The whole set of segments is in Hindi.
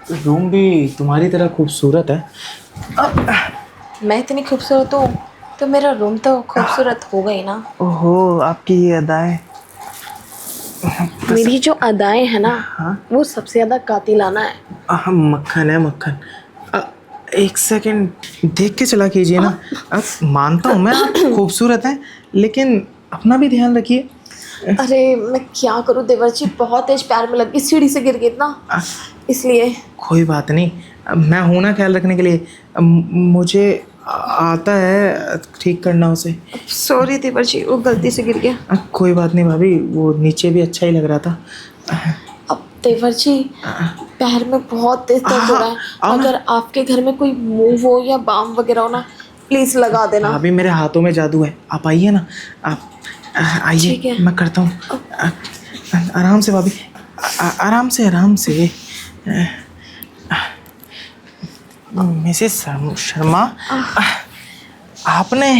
रूम भी तुम्हारी तरह खूबसूरत है। मैं इतनी खूबसूरत हूँ तो मेरा रूम तो खूबसूरत होगा ही ना। ओहो, आपकी ये अदाएं। मेरी जो अदाएं हैं ना, हाँ। वो सबसे ज्यादा कातिलाना है। मक्खन है मक्खन। एक सेकंड देख के चला कीजिए ना। मानता हूँ मैं आप खूबसूरत हैं, लेकिन अपना भी ध्यान रखिए। अरे मैं क्या करूँ देवर जी, बहुत तेज पैर में लग गई, सीढ़ी से गिर गई ना, इसलिए। कोई बात नहीं, मैं हूं ना ख्याल रखने के लिए। मुझे आता है ठीक करना उसे। सॉरी देवर जी, वो गलती से गिर गया। कोई बात नहीं भाभी, वो नीचे भी अच्छा ही लग रहा था। अब देवर जी, पैर में बहुत तेज दर्द हो रहा है। अगर आपके घर में कोई मूव हो या बाम वगैरह हो ना, प्लीज लगा देना। भाभी मेरे हाथों में जादू है, आप आइए ना। आप ठीक आइए, है। मैं करता हूँ। आराम से भाभी, आराम से आराम से। मिसेस शर्मा, आपने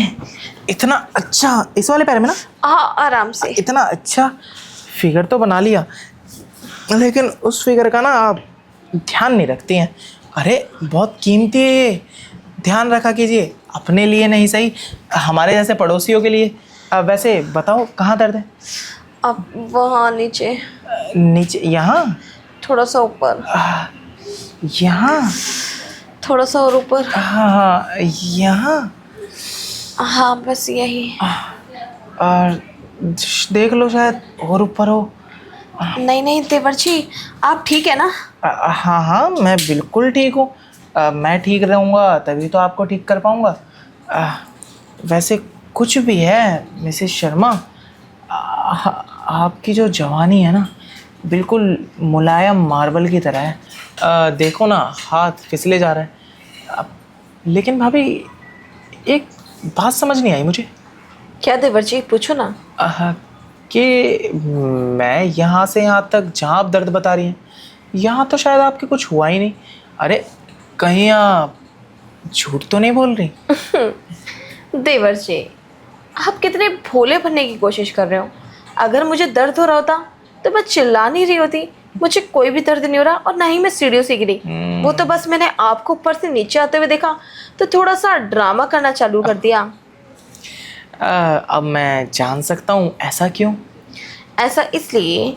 इतना अच्छा इस वाले पैर में ना, हाँ आराम से। इतना अच्छा फिगर तो बना लिया, लेकिन उस फिगर का ना आप ध्यान नहीं रखती हैं। अरे बहुत कीमती है ये, ध्यान रखा कीजिए, अपने लिए नहीं सही, हमारे जैसे पड़ोसियों के लिए। वैसे बताओ कहाँ दर्द है? अब वहाँ नीचे, नीचे? यहाँ? थोड़ा सा ऊपर, यहाँ? थोड़ा सा और ऊपर। हाँ हाँ, यहाँ। हाँ बस यही। और देख लो, शायद और ऊपर हो। नहीं नहीं देवर जी, आप ठीक है ना? हाँ हाँ, मैं बिल्कुल ठीक हूँ। मैं ठीक रहूँगा तभी तो आपको ठीक कर पाऊँगा। वैसे कुछ भी है मिसेस शर्मा, आपकी जो जवानी है ना, बिल्कुल मुलायम मार्बल की तरह है। देखो ना, हाथ फिसले जा रहा है। लेकिन भाभी एक बात समझ नहीं आई मुझे। क्या देवर जी, पूछो ना। कि मैं यहाँ से यहाँ तक जहाँ आप दर्द बता रही हैं, यहाँ तो शायद आपके कुछ हुआ ही नहीं। अरे कहीं आप झूठ तो नहीं बोल रही? देवर जी, आप कितने भोले बनने की कोशिश कर रहे हो। अगर मुझे दर्द हो रहा होता तो मैं चिल्ला नहीं रही होती। मुझे कोई भी दर्द नहीं हो रहा, और ना ही मैं सीढ़ियों से गिरी। वो तो बस मैंने आपको ऊपर से नीचे आते हुए देखा तो थोड़ा सा ड्रामा करना चालू कर दिया। अब मैं जान सकता हूँ ऐसा क्यों? ऐसा इसलिए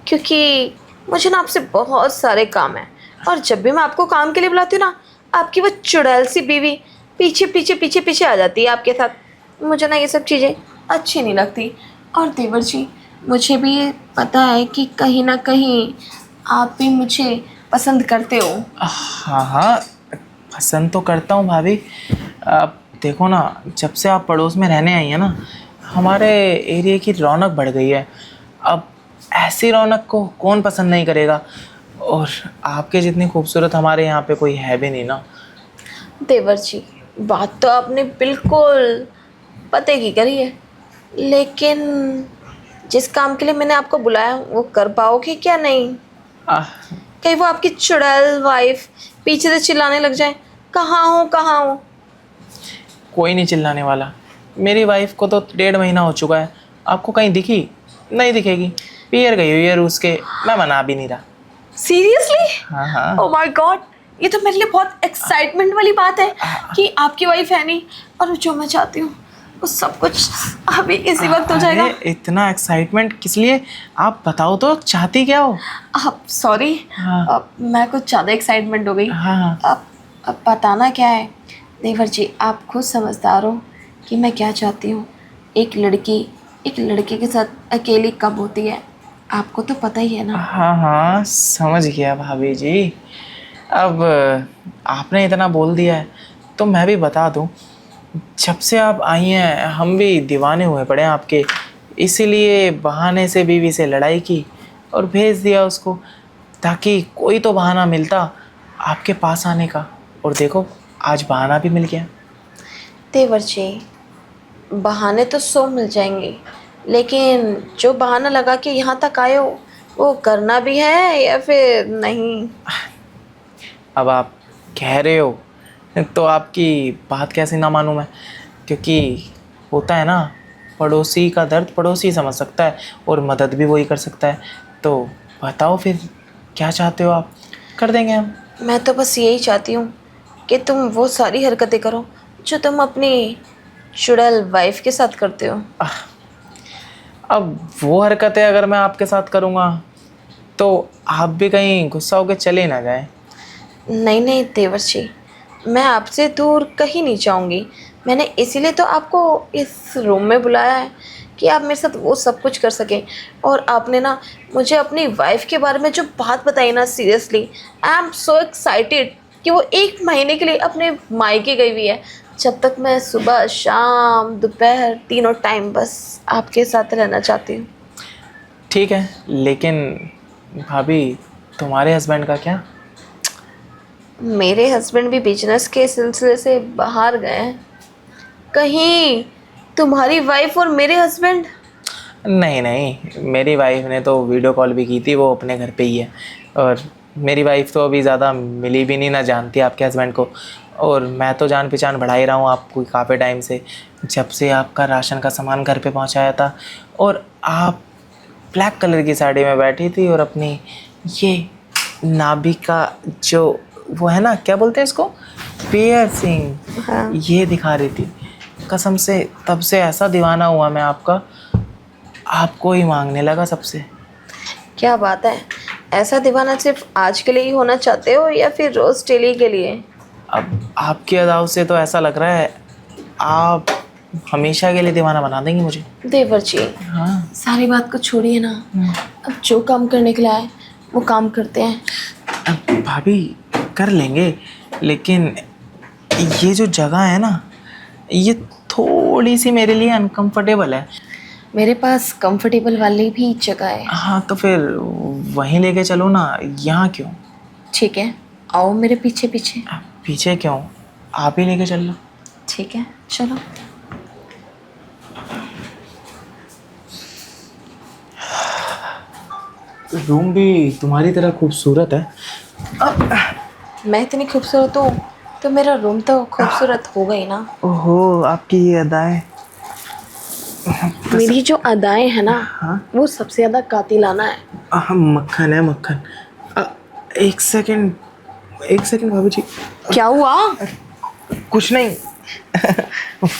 क्योंकि मुझे ना आपसे बहुत सारे काम हैं, और जब भी मैं आपको काम के लिए बुलाती हूँ ना, आपकी वो चुड़ैल सी बीवी पीछे पीछे पीछे पीछे आ जाती है आपके साथ। मुझे ना ये सब चीज़ें अच्छी नहीं लगती। और देवर जी, मुझे भी ये पता है कि कहीं ना कहीं आप भी मुझे पसंद करते हो। हाँ हाँ, पसंद तो करता हूँ भाभी। अब देखो ना, जब से आप पड़ोस में रहने आई हैं ना, हमारे एरिया की रौनक बढ़ गई है। अब ऐसी रौनक को कौन पसंद नहीं करेगा, और आपके जितनी खूबसूरत हमारे यहाँ पे कोई है भी नहीं ना। देवर जी, बात तो आपने बिल्कुल पते की करी है, लेकिन जिस काम के लिए मैंने आपको बुलाया वो कर पाओगे क्या? नहीं, आह, कहीं वो आपकी चुड़ैल वाइफ पीछे से चिल्लाने लग जाए, कहाँ हो कहाँ हो। कोई नहीं चिल्लाने वाला। मेरी वाइफ को तो 1.5 महीना हो चुका है, आपको कहीं दिखी? नहीं दिखेगी, पियर गई हुई है रूस के, मैं मना भी नहीं रहा। सीरियसली? हाँ हाँ। ओह माय गॉड, ये तो मेरे लिए बहुत एक्साइटमेंट वाली बात है कि आपकी वाइफ है नहीं, और जो मैं चाहती हूँ वो सब कुछ अभी इसी वक्त हो जाएगा। अरे इतना एक्साइटमेंट किस लिए? आप बताओ तो, चाहती क्या हो? अब सॉरी, हाँ। अब मैं कुछ ज़्यादा एक्साइटमेंट हो गई। हाँ हाँ। अब बताना क्या है देवर जी, आप खुद समझदार हो कि मैं क्या चाहती हूँ। एक लड़की एक लड़के के साथ अकेली कब होती है, आपको तो पता ही है ना। हाँ हाँ, समझ गया भाभी जी। अब आपने इतना बोल दिया है तो मैं भी बता दूं, जब से आप आई हैं हम भी दीवाने हुए पड़े हैं आपके। इसीलिए बहाने से बीवी से लड़ाई की और भेज दिया उसको, ताकि कोई तो बहाना मिलता आपके पास आने का। और देखो, आज बहाना भी मिल गया। देवर जी, बहाने तो 100 मिल जाएंगे, लेकिन जो बहाना लगा के यहाँ तक आए हो वो करना भी है या फिर नहीं? अब आप कह रहे हो तो आपकी बात कैसे ना मानूं मैं, क्योंकि होता है ना, पड़ोसी का दर्द पड़ोसी समझ सकता है और मदद भी वही कर सकता है। तो बताओ फिर, क्या चाहते हो आप? कर देंगे हम। मैं तो बस यही चाहती हूँ कि तुम वो सारी हरकतें करो जो तुम अपनी चुड़ैल वाइफ के साथ करते हो। अब वो हरकतें अगर मैं आपके साथ करूँगा तो आप भी कहीं गुस्सा होकर चले ना जाए। नहीं नहीं देवर जी, मैं आपसे दूर कहीं नहीं जाऊंगी। मैंने इसीलिए तो आपको इस रूम में बुलाया है कि आप मेरे साथ वो सब कुछ कर सकें। और आपने ना मुझे अपनी वाइफ के बारे में जो बात बताई ना, seriously I am so excited कि वो 1 महीने के लिए अपने मायके गई हुई है। जब तक मैं सुबह शाम दोपहर तीनों टाइम बस आपके साथ रहना चाहती हूँ। ठीक है, लेकिन भाभी तुम्हारे हस्बैंड का क्या? मेरे हस्बैंड भी बिजनेस के सिलसिले से बाहर गए हैं। कहीं तुम्हारी वाइफ और मेरे हस्बैंड? नहीं नहीं, मेरी वाइफ ने तो वीडियो कॉल भी की थी, वो अपने घर पे ही है। और मेरी वाइफ तो अभी ज़्यादा मिली भी नहीं, ना जानती आपके हस्बैंड को। और मैं तो जान पहचान बढ़ा ही रहा हूँ आपको काफ़ी टाइम से, जब से आपका राशन का सामान घर पे पहुँचाया था। और आप ब्लैक कलर की साड़ी में बैठी थी और अपनी ये नाभि का जो वो है ना, क्या बोलते हैं इसको, पियर्सिंग, हाँ। ये दिखा रही थी। कसम से तब से ऐसा दीवाना हुआ मैं आपका, आपको ही मांगने लगा सबसे। क्या बात है, ऐसा दीवाना सिर्फ आज के लिए ही होना चाहते हो या फिर रोज डेली के लिए? अब आपकी अदाओं से तो ऐसा लग रहा है आप हमेशा के लिए दीवाना बना देंगी मुझे। देवर जी, हाँ। सारी बात को छोड़िए ना। अब जो काम करने के लिए आए वो काम करते हैं। अब भाभी कर लेंगे, लेकिन ये जो जगह है ना, ये थोड़ी सी मेरे लिए अनकंफर्टेबल है। मेरे पास कंफर्टेबल वाली भी जगह है। हाँ तो फिर वहीं लेके चलो ना, यहाँ क्यों? ठीक है, आओ मेरे पीछे पीछे। पीछे क्यों, आप ही लेके चल लो। ठीक है, चलो। रूम भी तुम्हारी तरह खूबसूरत है। मैं इतनी खूबसूरत हूँ तो मेरा रूम तो खूबसूरत होगा ही ना। ओहो, आपकी ये अदाएं। मेरी जो अदाएं हैं ना, हाँ। वो सबसे ज्यादा कातिलाना है। मक्खन है मक्खन। एक सेकंड, एक सेकंड भाभी जी। क्या हुआ? कुछ नहीं।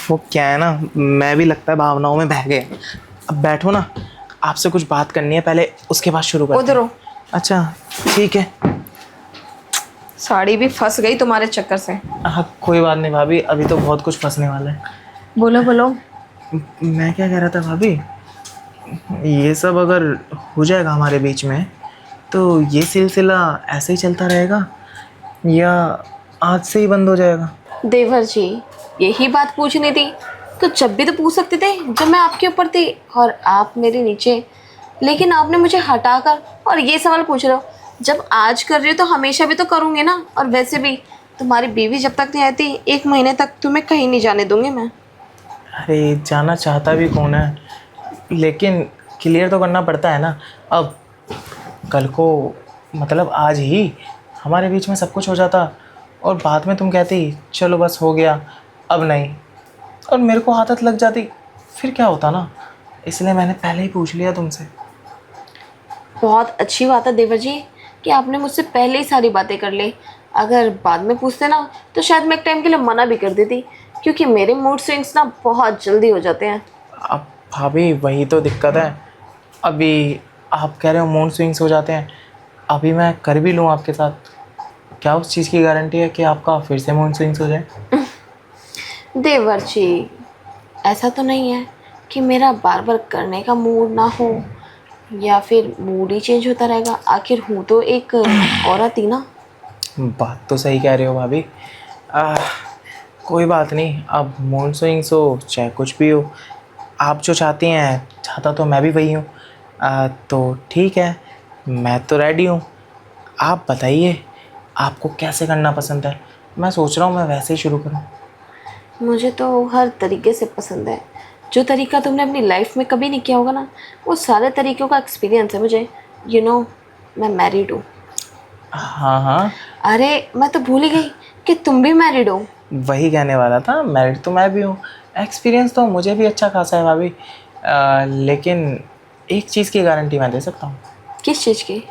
वो क्या है ना, मैं भी लगता है भावनाओं में बह गया। अब बैठो ना, आपसे कुछ बात करनी है, पहले उसके बाद शुरू करते हैं। उधर हो। अच्छा ठीक है। साड़ी भी फंस गई तुम्हारे चक्कर से। हाँ कोई बात नहीं भाभी, अभी तो बहुत कुछ फंसने वाला है। बोलो बोलो। मैं क्या कह रहा था भाभी, ये सब अगर हो जाएगा हमारे बीच में तो ये सिलसिला ऐसे ही चलता रहेगा या आज से ही बंद हो जाएगा? देवर जी, यही बात पूछनी थी तो जब भी तो पूछ सकते थे जब मैं आपके ऊपर थी और आप मेरे नीचे। लेकिन आपने मुझे हटाकर और ये सवाल पूछ रहे हो। जब आज कर रही हो तो हमेशा भी तो करूँगी ना। और वैसे भी तुम्हारी बीवी जब तक नहीं आती 1 महीने तक तुम्हें कहीं नहीं जाने दूंगी मैं। अरे जाना चाहता भी कौन है, लेकिन क्लियर तो करना पड़ता है ना। अब कल को, मतलब आज ही हमारे बीच में सब कुछ हो जाता और बाद में तुम कहती चलो बस हो गया, अब नहीं, और मेरे को आदत लग जाती, फिर क्या होता ना। इसलिए मैंने पहले ही पूछ लिया तुमसे। बहुत अच्छी बात है देवर जी कि आपने मुझसे पहले ही सारी बातें कर ली। अगर बाद में पूछते ना तो शायद मैं एक टाइम के लिए मना भी कर देती, क्योंकि मेरे मूड स्विंग्स ना बहुत जल्दी हो जाते हैं। अब भाभी वही तो दिक्कत है। अभी आप कह रहे हो मूड स्विंग्स हो जाते हैं, अभी मैं कर भी लूँ आपके साथ, क्या उस चीज़ की गारंटी है कि आपका फिर से मूड स्विंग्स हो जाए? देवर जी, ऐसा तो नहीं है कि मेरा बार बार करने का मूड ना हो या फिर मूड ही चेंज होता रहेगा। आखिर हूँ तो एक औरत ही ना। बात तो सही कह रहे हो भाभी। कोई बात नहीं, अब मूड स्विंग्स हो चाहे कुछ भी हो, आप जो चाहती हैं, चाहता तो मैं भी वही हूँ। तो ठीक है, मैं तो रेडी हूँ। आप बताइए आपको कैसे करना पसंद है, मैं सोच रहा हूँ मैं वैसे ही शुरू करूँ। मुझे तो हर तरीके से पसंद है। जो तरीका तुमने अपनी लाइफ में कभी नहीं किया होगा ना, वो सारे तरीक़ों का एक्सपीरियंस है मुझे। मैं मैरिड हूँ। हाँ हाँ, अरे मैं तो भूल ही गई कि तुम भी मैरिड हो। वही कहने वाला था, मैरिड तो मैं भी हूँ, एक्सपीरियंस तो मुझे भी अच्छा खासा है भाभी। लेकिन एक चीज़ की गारंटी मैं दे सकता हूँ। किस चीज़ की?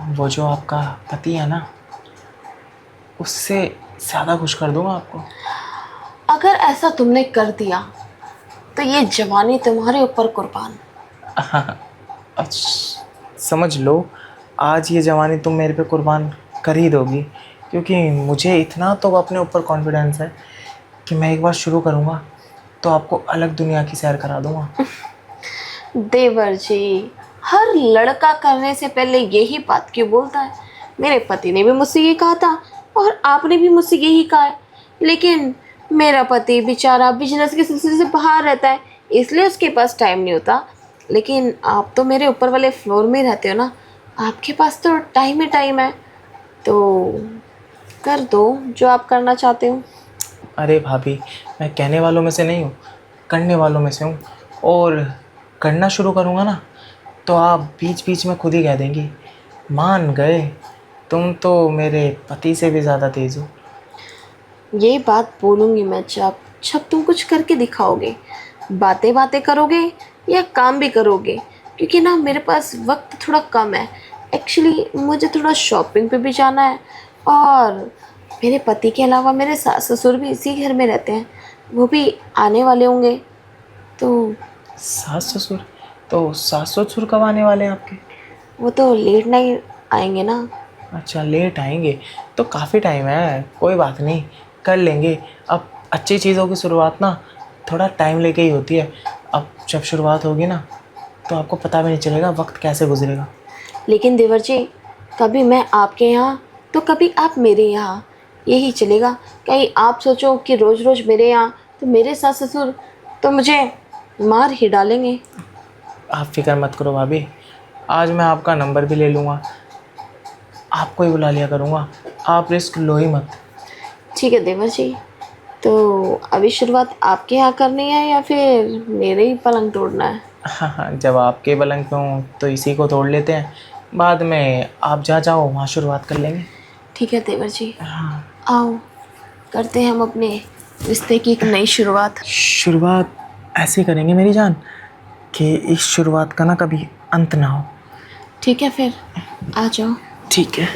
वो जो आपका पति है ना, उससे ज़्यादा खुश कर दूंगा आपको। अगर ऐसा तुमने कर दिया तो ये जवानी तुम्हारे ऊपर कुर्बान। समझ लो, आज ये जवानी तुम मेरे पे कुर्बान कर ही दोगी, क्योंकि मुझे इतना तो अपने ऊपर कॉन्फिडेंस है कि मैं एक बार शुरू करूँगा तो आपको अलग दुनिया की सैर करा दूँगा। देवर जी, हर लड़का करने से पहले यही बात क्यों बोलता है? मेरे पति ने भी मुझसे ये कहा था और आपने भी मुझसे यही कहा है, लेकिन मेरा पति बेचारा बिजनेस के सिलसिले से बाहर रहता है, इसलिए उसके पास टाइम नहीं होता। लेकिन आप तो मेरे ऊपर वाले फ्लोर में ही रहते हो ना, आपके पास तो टाइम ही टाइम है, तो कर दो जो आप करना चाहते हो। अरे भाभी, मैं कहने वालों में से नहीं हूँ, करने वालों में से हूँ। और करना शुरू करूँगा ना तो आप बीच बीच में खुद ही कह देंगी, मान गए, तुम तो मेरे पति से भी ज़्यादा तेज़ हो। ये बात बोलूँगी मैं जब जब तुम कुछ करके दिखाओगे। बातें बातें करोगे या काम भी करोगे, क्योंकि ना मेरे पास वक्त थोड़ा कम है। एक्चुअली मुझे थोड़ा शॉपिंग पे भी जाना है, और मेरे पति के अलावा मेरे सास ससुर भी इसी घर में रहते हैं, वो भी आने वाले होंगे। तो सास ससुर? तो सास ससुर कब आने वाले हैं आपके? वो तो लेट नाइट आएंगे ना। अच्छा, लेट आएंगे तो काफ़ी टाइम है, कोई बात नहीं, कर लेंगे। अब अच्छी चीज़ों की शुरुआत ना थोड़ा टाइम लेके ही होती है। अब जब शुरुआत होगी ना तो आपको पता भी नहीं चलेगा वक्त कैसे गुजरेगा। लेकिन देवर जी, कभी मैं आपके यहाँ तो कभी आप मेरे यहाँ, यही चलेगा। कहीं आप सोचो कि रोज़ रोज़ मेरे यहाँ, तो मेरे सास ससुर तो मुझे मार ही डालेंगे। आप फिक्र मत करो भाभी, आज मैं आपका नंबर भी ले लूँगा, आपको ही बुला लिया करूँगा, आप रिस्क लो ही मत। ठीक है देवर जी, तो अभी शुरुआत आपके यहाँ करनी है या फिर मेरे ही पलंग तोड़ना है? हाँ हाँ, जब आपके पलंग पे हूँ तो इसी को तोड़ लेते हैं, बाद में आप जहाँ चाहो वहाँ शुरुआत कर लेंगे। ठीक है देवर जी, हाँ, आओ करते हैं हम अपने रिश्ते की एक नई शुरुआत। शुरुआत ऐसे करेंगे मेरी जान कि इस शुरुआत का ना कभी अंत ना हो। ठीक है फिर, आ जाओ। ठीक है।